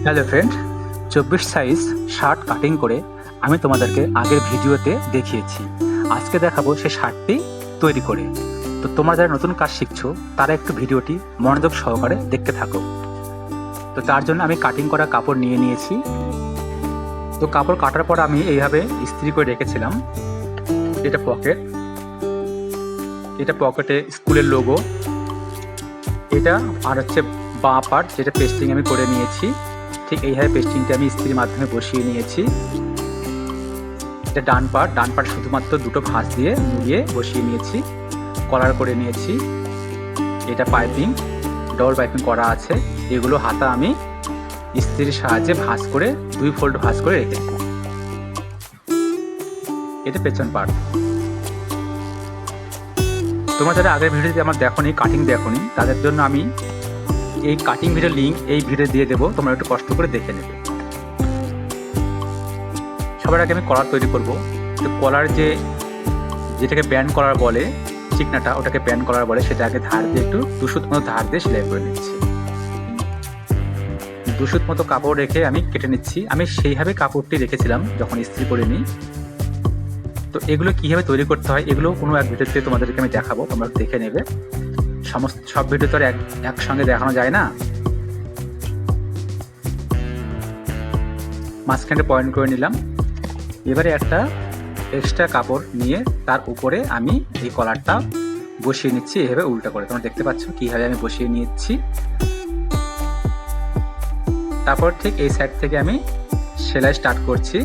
Hello friend, 24 size shirt cutting করে আমি তোমাদেরকে আগের ভিডিওতে দেখিয়েছি। আজকে দেখাবো সেই শার্টটি তৈরি করে। তো তোমরা যারা নতুন কাজ শিখছো তারা একটু ভিডিওটি মনোযোগ সহকারে দেখতে থাকো। তো তার জন্য আমি কাটিং করা কাপড় নিয়ে নিয়েছি। তো কাপড় কাটার পর আমি এইভাবে ইস্ত্রি করে রেখেছিলাম। এটা পকেটে স্কুলের লোগো, এটা আর হচ্ছে বাঁ পার্ট যেটা পেস্টিং আমি করে নিয়েছি। ঠিক এইভাবে পেস্টিংটা আমি ইস্ত্রির মাধ্যমে বসিয়ে নিয়েছি। এটা ডান পার্ট শুধুমাত্র দুটো ভাঁজ দিয়ে মুড়িয়ে বসিয়ে নিয়েছি, কলার করে নিয়েছি। এটা পাইপিং, ডবল পাইপিং করা আছে। এগুলো হাতা আমি ইস্ত্রির সাহায্যে ভাঁজ করে 2 ফোল্ড ভাঁজ করে রেখে দেব। এটা পেছন পার্ট। তোমরা যারা আগের ভিডিওতে আমার দেখোনি, কাটিং দেখোনি, তাদের জন্য আমি এই কাটিং ভিডিওর লিঙ্ক এই ভিডিও দিয়ে দেবো, তোমরা একটু কষ্ট করে দেখে নেবে। সবার আগে আমি কলার তৈরি করব। তো কলার যেটাকে ব্যান্ড কলার বলে, চিকনাটা ওটাকে ব্যান্ড কলার বলে, সেটা আগে ধার দিয়ে একটু 2 সুত মতো ধার দিয়ে সেলাই করে নিচ্ছি। 2 সুত মতো কাপড় রেখে আমি কেটে নিচ্ছি। আমি সেইভাবে কাপড়টি রেখেছিলাম যখন ইস্ত্রি করে নিই। তো এগুলো কীভাবে তৈরি করতে হয় এগুলো কোনো এক ভিডিওতে তোমাদেরকে আমি দেখাবো, তোমরা দেখে নেবে। সব ভিডিও তো আর একসঙ্গে দেখানো যায় না। মাঝখানে পয়েন্ট করে নিলাম। এবারে একটা এক্সট্রা কাপড় নিয়ে তার উপরে আমি এই কলারটা বসিয়ে নিচ্ছি, এভাবে উল্টা করে। তোমরা দেখতে পাচ্ছ কীভাবে আমি বসিয়ে নিচ্ছি। তারপর ঠিক এই সাইড থেকে আমি সেলাই স্টার্ট করছি।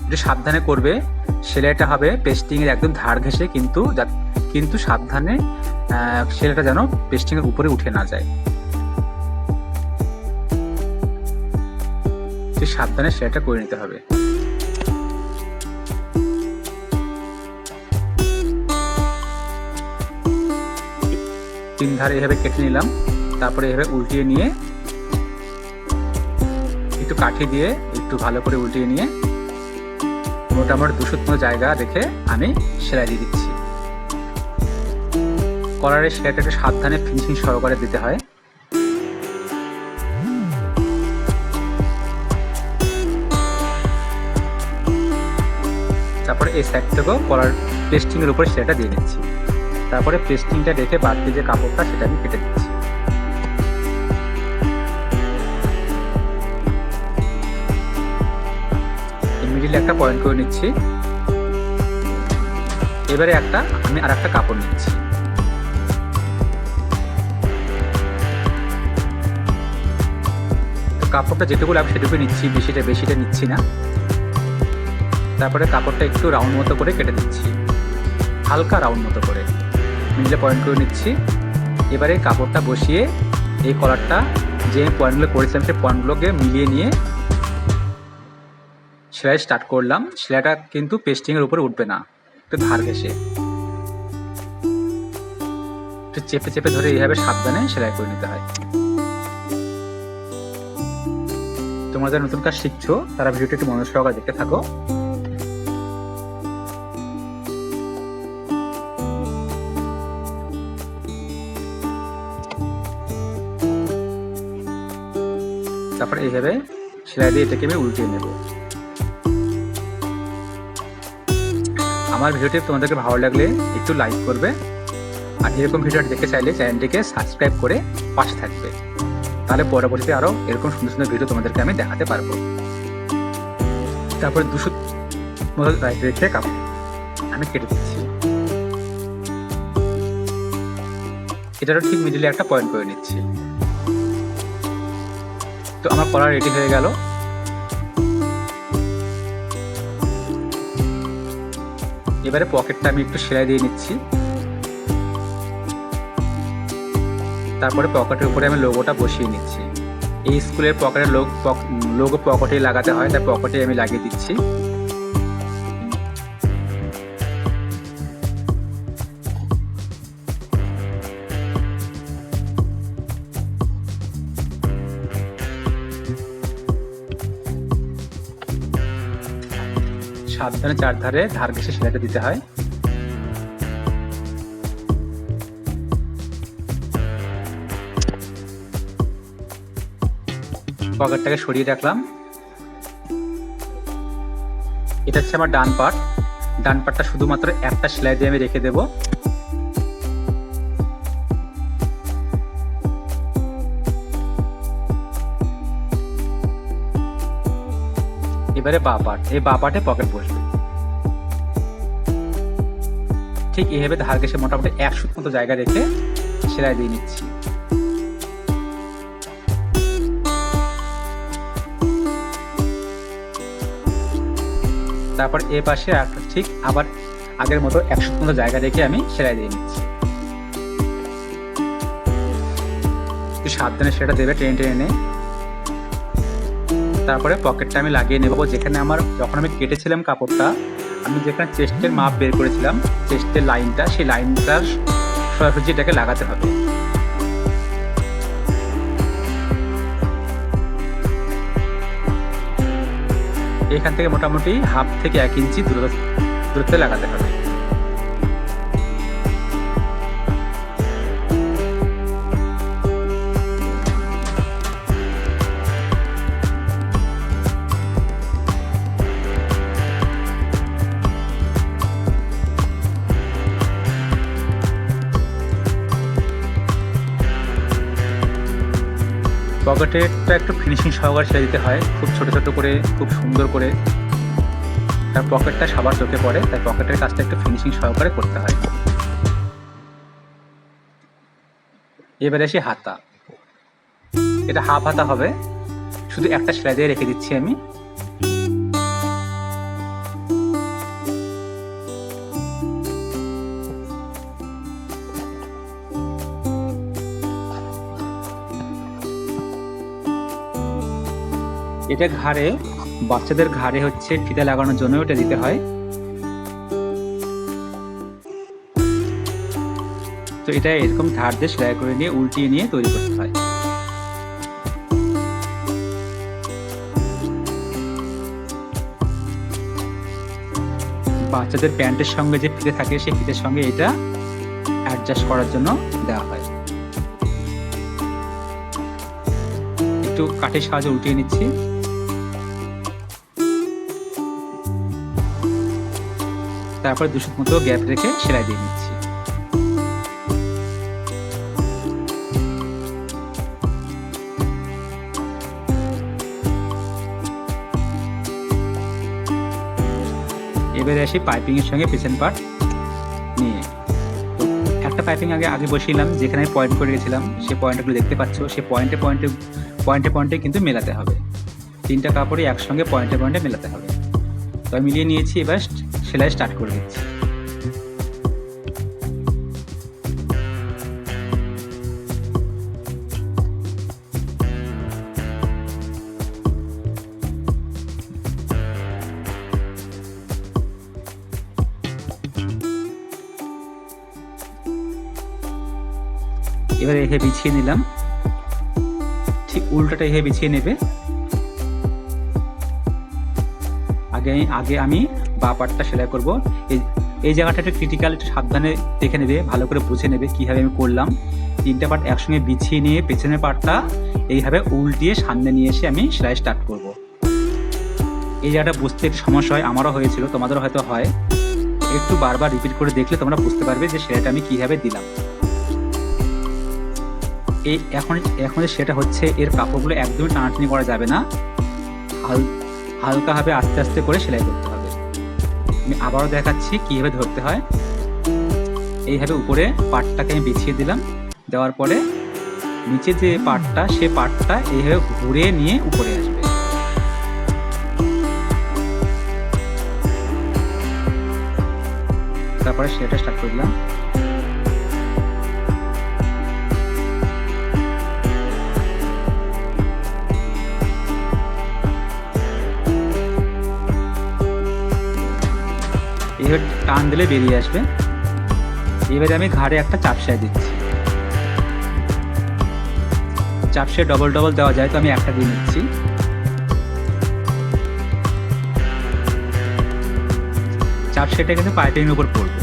একটু সাবধানে করবে, সেলাইটা হবে পেস্টিংয়ের একদম ধার ঘেঁষে, কিন্তু সাবধানে সেলাইটা যেন পেস্টিংয়ের উপরে উঠে না যায়। সাবধানে সেলাইটা করে নিতে হবে। তিন ধারে এভাবে কেটে নিলাম। তারপরে এভাবে উল্টিয়ে নিয়ে একটু কাঠি দিয়ে একটু ভালো করে উল্টিয়ে নিয়ে মোটামুটি 2 সুত জায়গা রেখে আমি সেলাই দিয়ে দিচ্ছি। কলারের সেলাইটা একটু সাবধানে ফিনিশিং সহকারে দিতে হয়। তারপরে এই সাইড থেকেও কলার পেস্টিংয়ের উপরে সেলাইটা দিয়ে দিচ্ছি। তারপরে পেস্টিংটা রেখে বাড়তি যে কাপড়টা সেটা আমি কেটে দিচ্ছি। মিডিলে একটা পয়েন্ট করে নিচ্ছি। এবারে আমি আর একটা কাপড় নিচ্ছি। কাপড়টা যেটুকু লাগবে সেটুকু নিচ্ছি, বেশিটা নিচ্ছি না। তারপরে কাপড়টা একটু রাউন্ড মতো করে কেটে দিচ্ছি, হালকা রাউন্ড মতো করে মিডিলে পয়েন্ট করে নিচ্ছি। এবারে কাপড়টা বসিয়ে এই কলারটা যে পয়েন্টগুলো করেছিলাম সেই পয়েন্টগুলোকে মিলিয়ে নিয়ে সেলাই স্টার্ট করলাম। সেলাইটা কিন্তু পেস্টিংয়ের উপরে উঠবে না, একটু ধার ঘেঁষে একটু চেপে ধরে এইভাবে সাবধানে সেলাই করে নিতে হয়। তোমরা যারা নতুন কাজ শিখছো তারা ভিডিওটি একটু মনোযোগ সহকারে দেখতে থাকো। তারপরে এইভাবে সেলাই দিয়ে এটাকে আমি উল্টিয়ে নেব। আমার ভিডিওটি তোমাদেরকে ভালো লাগলে একটু লাইক করবে, আর এরকম ভিডিও দেখতে চাইলে চ্যানেলটিকে সাবস্ক্রাইব করে পাশে থাকবে। তাহলে পরবর্তীতে আরও এরকম সুন্দর সুন্দর ভিডিও তোমাদেরকে আমি দেখাতে পারবো। তারপরে 2 সুত মতো রেখে কাপড় আমি কেটে দিচ্ছি। এটারও ঠিক মিডিলে একটা পয়েন্ট করে নিচ্ছি। তো আমার কলার রেডি হয়ে গেল। এবারে পকেটটা আমি একটু সেলাই দিয়ে নিচ্ছি। তারপরে পকেটের উপরে আমি লোগোটা বসিয়ে নিচ্ছি। এই স্কুলের পকেটের লোগো পকেটে লাগাতে হয়, তাই পকেটে আমি লাগিয়ে দিচ্ছি। সাবধানে চারধারে ধার ঘেঁষে সেলাইটা দিতে হয়। পকেটটাকে সরিয়ে রাখলাম। এটা হচ্ছে আমার ডান পার্ট। ডান পার্টটা শুধুমাত্র একটা সেলাই দিয়ে আমি রেখে দেব। এবারে বাঁ পার্ট, এই বাঁ পার্টে পকেট বসবে। ঠিক এইভাবে ধার ঘেঁষে মোটামুটি 1 সুত মতো জায়গা রেখে সেলাই দিয়ে নিচ্ছি। তারপর এ পাশে ঠিক আবার আগের মতো 1 সুত মতো জায়গা রেখে আমি সেলাই দিয়ে নিচ্ছি। একটু সাবধানে সেটা দেবে, টেনে টেনে। তারপরে পকেটটা আমি লাগিয়ে নেব। যেখানে যখন আমি কেটেছিলাম কাপড়টা, আমি যেখানে চেস্টের মাপ বের করেছিলাম, চেস্টের লাইনটা, সেই লাইনটার সরাসরি এটাকে লাগাতে হবে। এখান থেকে মোটামুটি হাফ থেকে 1 ইঞ্চি দূরত্বে লাগাতে হবে। পকেটেরটা একটু ফিনিশিং সহকারে সেলাই দিতে হয়, খুব ছোট ছোট করে, খুব সুন্দর করে। তার পকেটটা সবার চোখে পড়ে, তাই পকেটের কাজটা একটু ফিনিশিং সহকারে করতে হয়। এবারে আসি হাতা। এটা হাফ হাতা হবে, শুধু একটা সেলাই দিয়ে রেখে দিচ্ছি আমি। এটা ঘাড়ে, বাচ্চাদের ঘাড়ে হচ্ছে ফিতা লাগানোর জন্য এটা দিতে হয়। তো এটা এরকম ধার দিয়ে সেলাই করে নিয়ে উল্টিয়ে নিয়ে তৈরি করতে হয়। বাচ্চাদের প্যান্টের সঙ্গে যে ফিতে থাকে, সেই ফিতের সঙ্গে এটা অ্যাডজাস্ট করার জন্য দেওয়া হয়। একটু কাঠের সাহায্যে উল্টিয়ে নিচ্ছি। তারপর 2 সুত মতো গ্যাপ রেখে সেলাই দিয়ে নিচ্ছি। এবারে আসি পাইপিং এর সঙ্গে পিছন পার্ট নিয়ে। তো একটা পাইপিং আগে বসিয়েছিলাম, যেখানে পয়েন্ট করে গেছিলাম, সেই পয়েন্টগুলো দেখতে পাচ্ছ। সেই পয়েন্টে কিন্তু মেলাতে হবে। 3টা কাপড়ই একসঙ্গে পয়েন্টে মেলাতে হবে। তো আমি মিলিয়ে নিয়েছি। এবার সেলাই স্টার্ট করে দিচ্ছি। এবার এভাবে বিছিয়ে নিলাম। ঠিক উল্টোটা এভাবে বিছিয়ে নেবে। আগে আমি বাঁ পাটটা সেলাই করব। এই জায়গাটা একটু ক্রিটিক্যাল, একটু সাবধানে দেখে নেবে, ভালো করে বুঝে নেবে কিভাবে আমি করলাম। 3টা পার্ট একসঙ্গে বিছিয়ে নিয়ে পেছনের পার্টটা এইভাবে উল্টিয়ে সামনে নিয়ে এসে আমি সেলাই স্টার্ট করব। এই জায়গাটা বুঝতে একটু সমস্যা হয়, আমারও হয়েছিল, তোমাদেরও হয়তো হয়। একটু বারবার রিপিট করে দেখলে তোমরা বুঝতে পারবে যে সেলাইটা আমি কিভাবে দিলাম। এখন সেটা হচ্ছে, এর কাপড়গুলো একদমই টানাটানি করা যাবে না, হালকাভাবে আস্তে আস্তে করে সেলাই করতে হবে। আমি আবারও দেখাচ্ছি কিভাবে ধরতে হয়। এইভাবে উপরে পাটটাকে আমি বিছিয়ে দিলাম। দেওয়ার পরে নিচে যে পাটটা, সে পাটটা এইভাবে ঘুরে নিয়ে উপরে আসবে। তারপরে সেটা স্টার্ট করে দিলাম। এইভাবে টান দিলে বেরিয়ে আসবে। এবারে আমি ঘাড়ে একটা চাপ সেলাই দিচ্ছি। চাপ সেলাই ডবল দেওয়া যায়, তো আমি একটা দিয়ে নিচ্ছি। চাপ সেলাইটা কিন্তু পাইপিং এর উপর পড়বে।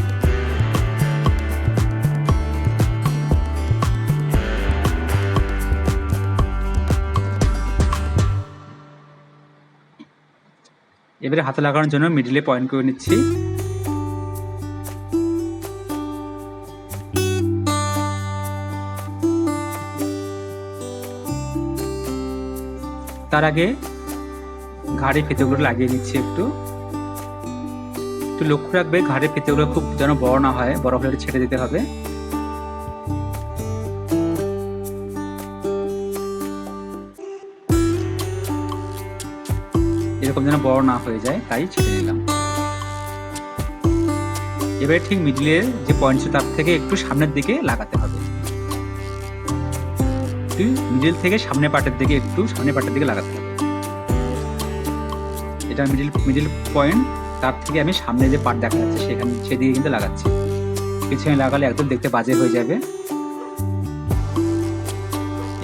এবারে হাতে লাগানোর জন্য মিডিলে পয়েন্ট করে নিচ্ছি। তার আগে ঘাড়ের ফিতেগুলো লাগিয়ে নিচ্ছি। একটু লক্ষ্য রাখবে ঘাড়ের ফিতেগুলো খুব যেন বড় না হয়, বড় হলে ছেড়ে দিতে হবে। এরকম যেন বড় না হয়ে যায়, তাই ছেড়ে দিলাম। এবারে ঠিক মিডলের যে পয়েন্ট তার থেকে একটু সামনের দিকে লাগাতে হবে। মিডল থেকে সামনের পার্টের দিকে লাগাতে হবে। এটা মিডল পয়েন্ট, তার থেকে আমি সামনে যে পার্ট দেখা যাচ্ছে সেদিকে কিন্তু লাগাচ্ছি। পিছনে লাগালে একদম দেখতে বাজে হয়ে যাবে।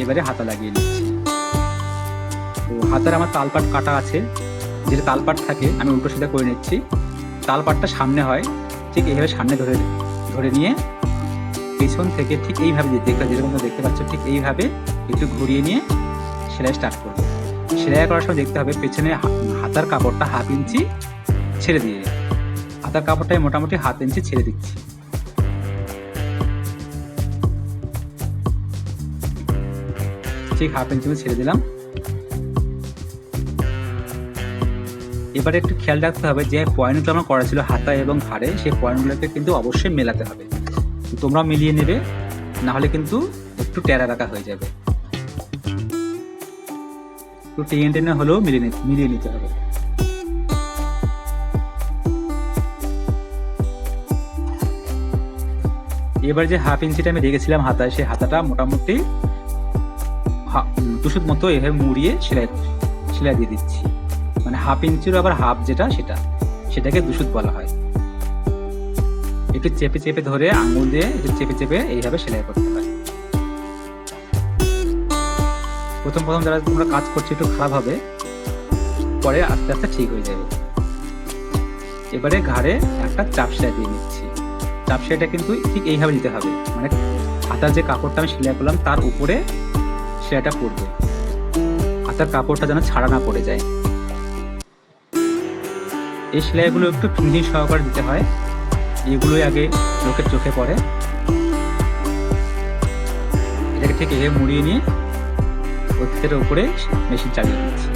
এবারে হাতা লাগিয়ে নিচ্ছি। তো হাতার আমার তালপাট কাটা আছে, যেটা তালপাট থাকে আমি উল্টো সিধা করে নিচ্ছি। তালপাটটা সামনে হয়, ঠিক এইভাবে সামনে ধরে নিয়ে পেছন থেকে ঠিক এইভাবে যেরকম দেখতে পাচ্ছ ঠিক এইভাবে একটু ঘুরিয়ে নিয়ে সেলাই স্টার্ট করবো। সেলাই করার সময় দেখতে হবে পেছনে হাতার কাপড়টা হাফ ইঞ্চি ছেড়ে দিয়ে, হাতার কাপড়টাই মোটামুটি হাফ ইঞ্চি ছেড়ে দিচ্ছি। ঠিক হাফ ইঞ্চি ছেড়ে দিলাম। এবারে একটু খেয়াল রাখতে হবে যে পয়েন্টগুলো আমার করা ছিল হাতা এবং ঘাড়ে, সেই পয়েন্টগুলোকে কিন্তু অবশ্যই মেলাতে হবে। তোমরা মিলিয়ে নেবে, না হলে কিন্তু একটু টেরা রাখা হয়ে যাবে। একটু টেনে হলেও মিলিয়ে নিতে হবে। এবার যে হাফ ইঞ্চিটা আমি রেখেছিলাম হাতায়, সেই হাতাটা মোটামুটি 2 সুত মতো এভাবে মুড়িয়ে সেলাই দিয়ে দিচ্ছি। মানে হাফ ইঞ্চির আবার হাফ সেটাকে 2 সুত বলা হয়। একটু চেপে ধরে আঙুল দিয়ে একটু চেপে এইভাবে সেলাই করতে হয়। প্রথম যারা তোমরা কাজ করছো একটু খারাপ হবে, পরে আস্তে আস্তে ঠিক হয়ে যাবে। এবারে ঘাড়ে একটা চাপ সেলাই দিয়ে নিচ্ছি। চাপ সেলাইটা কিন্তু ঠিক এইভাবে দিতে হবে, মানে হাতার যে কাপড়টা আমি সেলাই করলাম তার উপরে সেলাইটা পড়বে, হাতার কাপড়টা যেন ছাড়া না পড়ে যায়। এই সেলাইগুলো একটু ফিনিশিং সহকারে দিতে হয়, এগুলোই আগে লোকের চোখে পড়ে। এটাকে ঠিক এভাবে মুড়িয়ে নিয়ে ওর উপরে মেশিন চালিয়ে দিচ্ছি।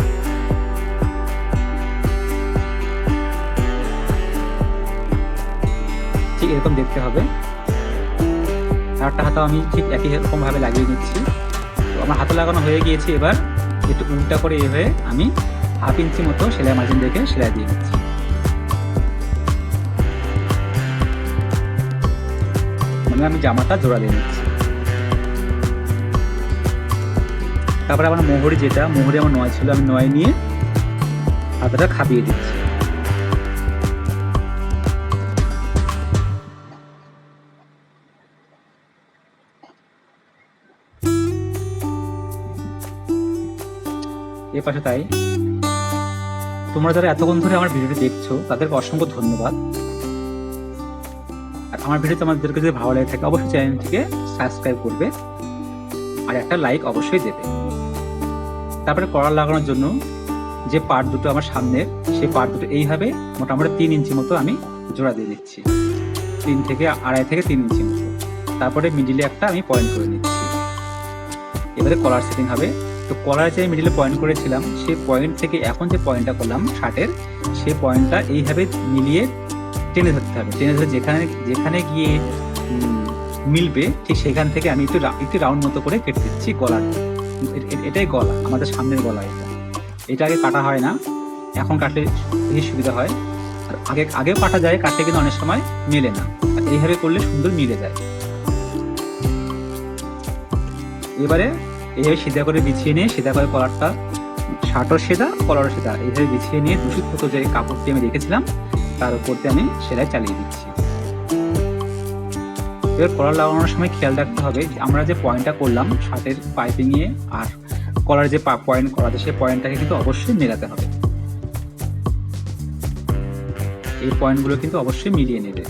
ঠিক এরকম দেখতে হবে। আরেকটা হাতা আমি ঠিক একই রকম ভাবে লাগিয়ে নিচ্ছি। তো আমার হাতে লাগানো হয়ে গিয়েছে। এবার একটু উল্টা করে এভাবে আমি হাফ ইঞ্চি মতো সেলাই মার্জিন রেখে সেলাই দিয়ে নিচ্ছি। মানে আমি জামাটা জোড়া দিয়ে নিচ্ছি। তারপরে আমার মোহরি আমার 9 ছিল, আমি 9 নিয়ে হাতাটা খাপিয়ে দিচ্ছি। এ পাশে তাই। তোমরা যারা এতক্ষণ ধরে আমার ভিডিওটি দেখছো তাদেরকে অসংখ্য ধন্যবাদ। আর আমার ভিডিও তোমাদেরকে যদি ভালো লাগে থাকে অবশ্যই চ্যানেলটিকে সাবস্ক্রাইব করবে আর একটা লাইক অবশ্যই দেবে। তারপরে কলার লাগানোর জন্য যে পার্ট দুটো আমার সামনে, সেই পার্ট দুটো এইভাবে মোটামুটি 3 ইঞ্চি মতো আমি জোড়া দিয়ে নিচ্ছি। 3 থেকে 2.5 থেকে 3 ইঞ্চি মতো। তারপরে মিডিলে একটা আমি পয়েন্ট করে নিচ্ছি। এবারে কলার সেটিং হবে। তো কলার যে মিডিলে পয়েন্ট করেছিলাম সেই পয়েন্ট থেকে এখন যে পয়েন্টটা করলাম শার্টের, সেই পয়েন্টটা এইভাবে মিলিয়ে টেনে ধরতে হবে। টেনে ধরে যেখানে গিয়ে মিলবে ঠিক সেখান থেকে আমি একটু রাউন্ড মতো করে কেটে দিচ্ছি গলার। এটাই গলা, আমাদের সামনের গলা। এটা আগে কাটা হয় না, এখন কাটলে বেশি সুবিধা হয়। আর আগেও কাটা যায়, কাটলে কিন্তু অনেক সময় মেলে না। এইভাবে করলে সুন্দর মিলে যায়। এবারে এইভাবে সিধা করে বিছিয়ে নিয়ে সিধা করে কলারটা, শার্টও সেদা কলারও সেদা, এইভাবে বিছিয়ে নিয়ে 2 সুত মতো যে কাপড়টি আমি রেখেছিলাম তার উপরতে আমি সেলাই চালিয়ে দিচ্ছি। এবার কলার লাগানোর সময় খেয়াল রাখতে হবে আমরা যে পয়েন্টটা করলাম শার্টের পাইপিংয়ে আর কলার যে পয়েন্ট করা আছে সেই পয়েন্টটাকে কিন্তু অবশ্যই মেলাতে হবে। এই পয়েন্টগুলো কিন্তু অবশ্যই মিলিয়ে নেবে।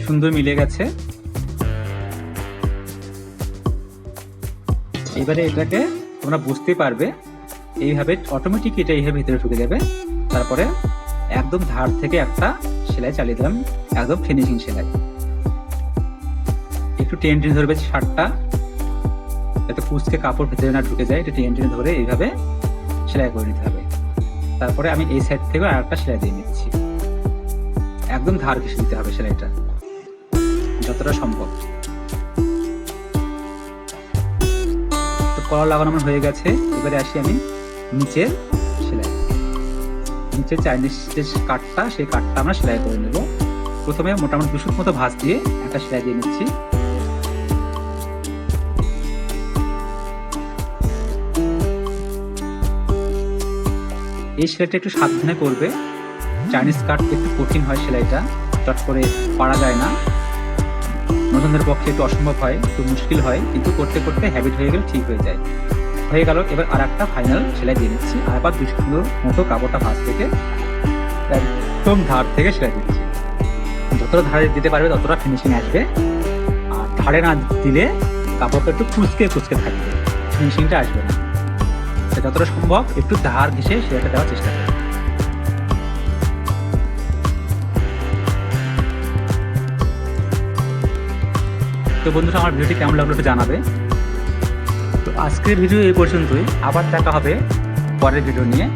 সুন্দর মিলে গেছে। এবারে এটাকে তোমরা বুঝতে পারবে, এইভাবে অটোমেটিক এটা এইভাবে ভিতরে ঢুকে যাবে। তারপরে একদম ধার থেকে একটা সেলাই চালিয়ে দিলাম, একদম ফিনিশিং সেলাই। একটু টেনে টেনে ধরবে শার্টটা, যাতে কুচকে কাপড় ভেতরে না ঢুকে যায়। একটু টেনে টেনে ধরে এইভাবে সেলাই করে নিতে হবে। তারপরে আমি এই সাইড থেকে আর একটা সেলাই দিয়ে নিচ্ছি। একদম ধার ঘেঁষে দিতে হবে সেলাইটা যতটা সম্ভব। তো কলার লাগানো আমার হয়ে গেছে। এবারে আসি আমি নিচের সেলাই। নিচের চাইনিজ যে কাটটা, সেই কাটটা আমরা সেলাই করে নেব। প্রথমে মোটামুটি 2 সুত মতো ভাঁজ দিয়ে একটা সেলাই দিয়ে নিচ্ছি। এই সেলাইটা একটু সাবধানে করবে। চাইনিজ কাট একটু কঠিন হয়, সেলাইটা চট করে পারা যায় না, নতুনদের পক্ষে একটু অসম্ভব হয়, একটু মুশকিল হয়, কিন্তু করতে করতে হ্যাবিট হয়ে গেলে ঠিক হয়ে যায়। হয়ে গেল। এবার আর একটা ফাইনাল সেলাই দিয়ে নিচ্ছি। আবার 2 সুত মতো কাপড়টা ভাঁজ থেকে একদম ধার থেকে সেলাই দিচ্ছি। যতটা ধারে দিতে পারবে ততটা ফিনিশিং আসবে। আর ধারে না দিলে কাপড়টা একটু কুচকে কুচকে থাকবে, ফিনিশিংটা আসবে না। যতটা সম্ভব একটু ধার ঘেঁষে সেলাইটা দেওয়ার চেষ্টা করবে। তো বন্ধুরা, আমার ভিডিওটি কেমন লাগলো একটু জানাবে। তো আজকের ভিডিও এই পর্যন্তই, আবার দেখা হবে পরের ভিডিও নিয়ে।